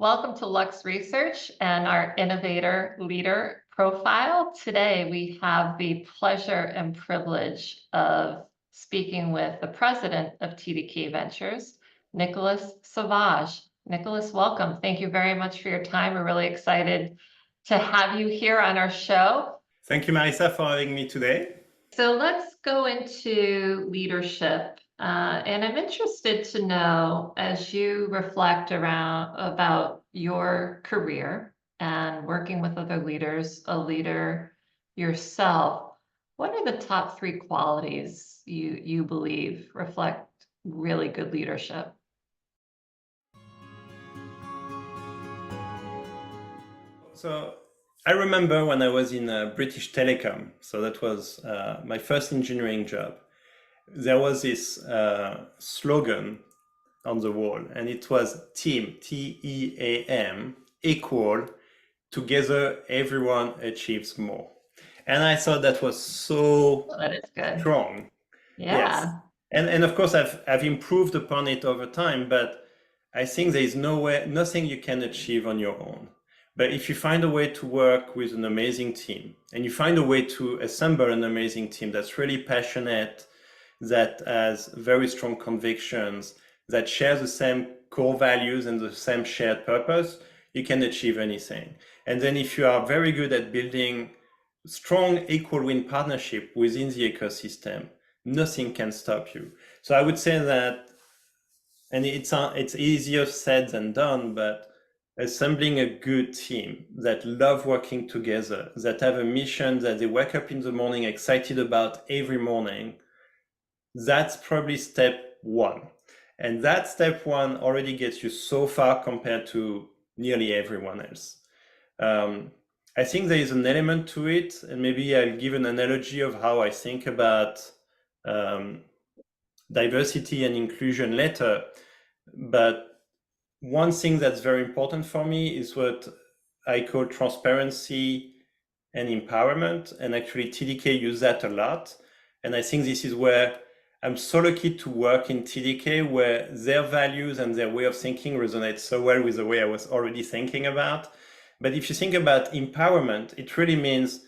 Welcome to Lux Research and our Innovator Leader Profile. Today, we have the pleasure and privilege of speaking with the president of TDK Ventures, Nicolas Sauvage. Nicolas, welcome. Thank you very much for your time. We're really excited to have you here on our show. Thank you, Marisa, for having me today. So let's go into leadership. And I'm interested to know, as you reflect around about your career and working with other leaders, a leader yourself, what are the top three qualities you believe reflect really good leadership? So I remember when I was in British Telecom, so that was my first engineering job. There was this slogan on the wall, and it was team, T-E-A-M, equal, together everyone achieves more. And I thought that was so That is good. strong. Yes. Yeah. And of course I've improved upon it over time, but I think there is nothing you can achieve on your own. But if you find a way to work with an amazing team and you find a way to assemble an amazing team that's really passionate, that has very strong convictions, that shares the same core values and the same shared purpose, you can achieve anything. And then if you are very good at building strong equal win partnership within the ecosystem, nothing can stop you. So I would say that, and it's easier said than done, but assembling a good team that love working together, that have a mission that they wake up in the morning excited about every morning, that's probably step one. And that step one already gets you so far compared to nearly everyone else. I think there is an element to it, and maybe I'll give an analogy of how I think about diversity and inclusion later. But one thing that's very important for me is what I call transparency and empowerment. And actually TDK use that a lot. And I think this is where I'm so lucky to work in TDK, where their values and their way of thinking resonate so well with the way I was already thinking about. But if you think about empowerment, it really means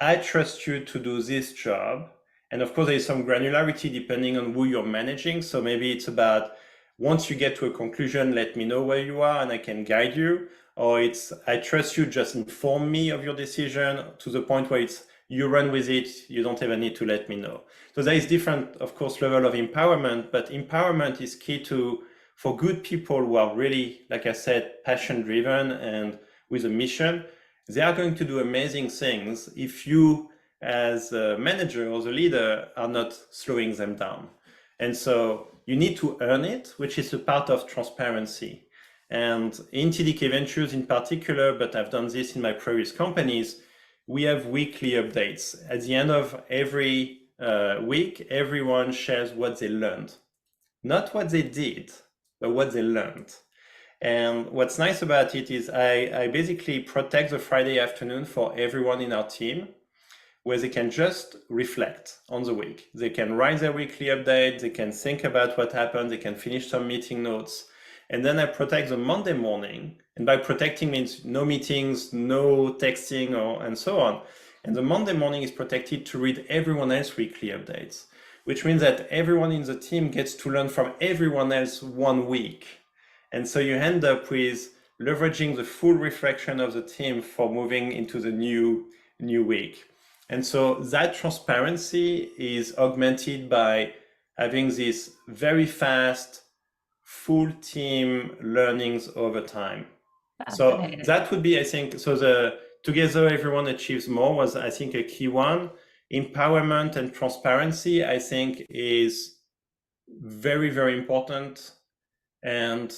I trust you to do this job. And of course, there is some granularity depending on who you're managing. So maybe it's about, once you get to a conclusion, let me know where you are and I can guide you. Or it's, I trust you, just inform me of your decision, to the point where it's, you run with it, you don't even need to let me know. So there is different, of course, level of empowerment, but empowerment is key for good people who are really, like I said, passion driven and with a mission. They are going to do amazing things if you, as a manager or the leader, are not slowing them down. And so you need to earn it, which is a part of transparency. And in TDK Ventures in particular, but I've done this in my previous companies, we have weekly updates. At the end of every week, everyone shares what they learned. Not what they did, but what they learned. And what's nice about it is I basically protect the Friday afternoon for everyone in our team, where they can just reflect on the week. They can write their weekly update, they can think about what happened, they can finish some meeting notes. And then I protect the Monday morning. And by protecting means no meetings, no texting, and so on. And the Monday morning is protected to read everyone else's weekly updates, which means that everyone in the team gets to learn from everyone else 1 week. And so you end up with leveraging the full reflection of the team for moving into the new week. And so that transparency is augmented by having this very fast, full team learnings over time. So that would be, I think, so the together everyone achieves more was, I think, a key one. Empowerment and transparency, I think, is very, very important. And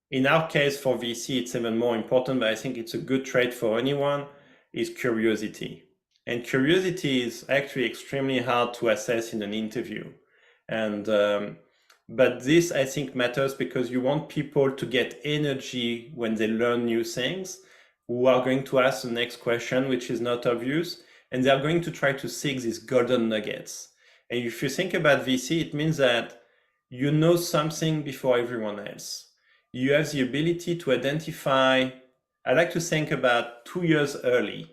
in our case for VC, it's even more important, but I think it's a good trait for anyone, is curiosity. And curiosity is actually extremely hard to assess in an interview. And but this, I think, matters because you want people to get energy when they learn new things, who are going to ask the next question, which is not obvious, and they're going to try to seek these golden nuggets. And if you think about VC, it means that you know something before everyone else. you have the ability to identify, I like to think about 2 years early,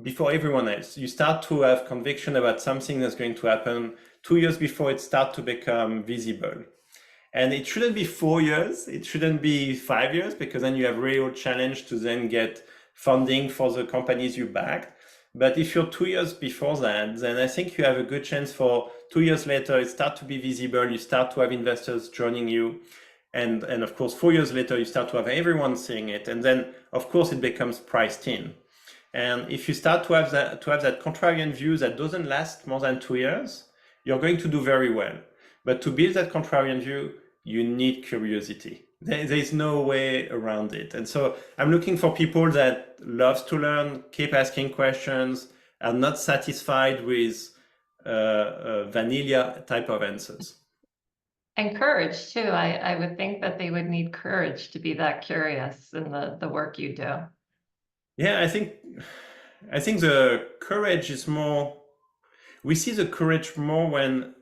before everyone else. You start to have conviction about something that's going to happen 2 years before it starts to become visible. And it shouldn't be 4 years, it shouldn't be 5 years, because then you have real challenge to then get funding for the companies you backed. But if you're 2 years before that, then I think you have a good chance for 2 years later, it starts to be visible, you start to have investors joining you. And of course, 4 years later, you start to have everyone seeing it. And then, of course, it becomes priced in. And if you start to have that contrarian view that doesn't last more than 2 years, you're going to do very well. But to build that contrarian view, you need curiosity. There's no way around it. And so I'm looking for people that loves to learn, keep asking questions, are not satisfied with vanilla type of answers. And courage too. I would think that they would need courage to be that curious in the work you do. Yeah, I think the courage is more, we see the courage more when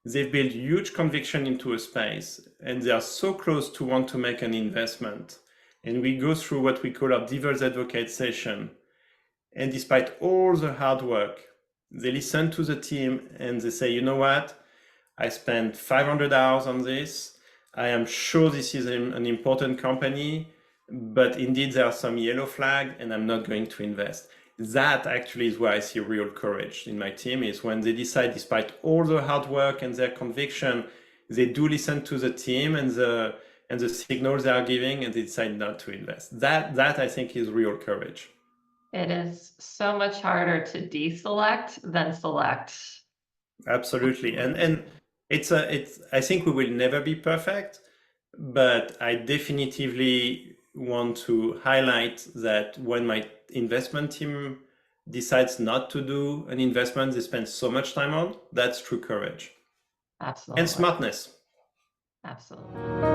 they build huge conviction into a space and they are so close to want to make an investment. And we go through what we call our devil's advocate session. And despite all the hard work, they listen to the team and they say, you know what? I spent 500 hours on this. I am sure this is an important company, but indeed there are some yellow flags and I'm not going to invest. That actually is where I see real courage in my team, is when they decide, despite all the hard work and their conviction, they do listen to the team and the signals they are giving, and they decide not to invest. That I think is real courage. It is so much harder to deselect than select. Absolutely. And it's I think we will never be perfect, but I definitively want to highlight that when my investment team decides not to do an investment they spend so much time on, that's true courage. Absolutely. And smartness. Absolutely.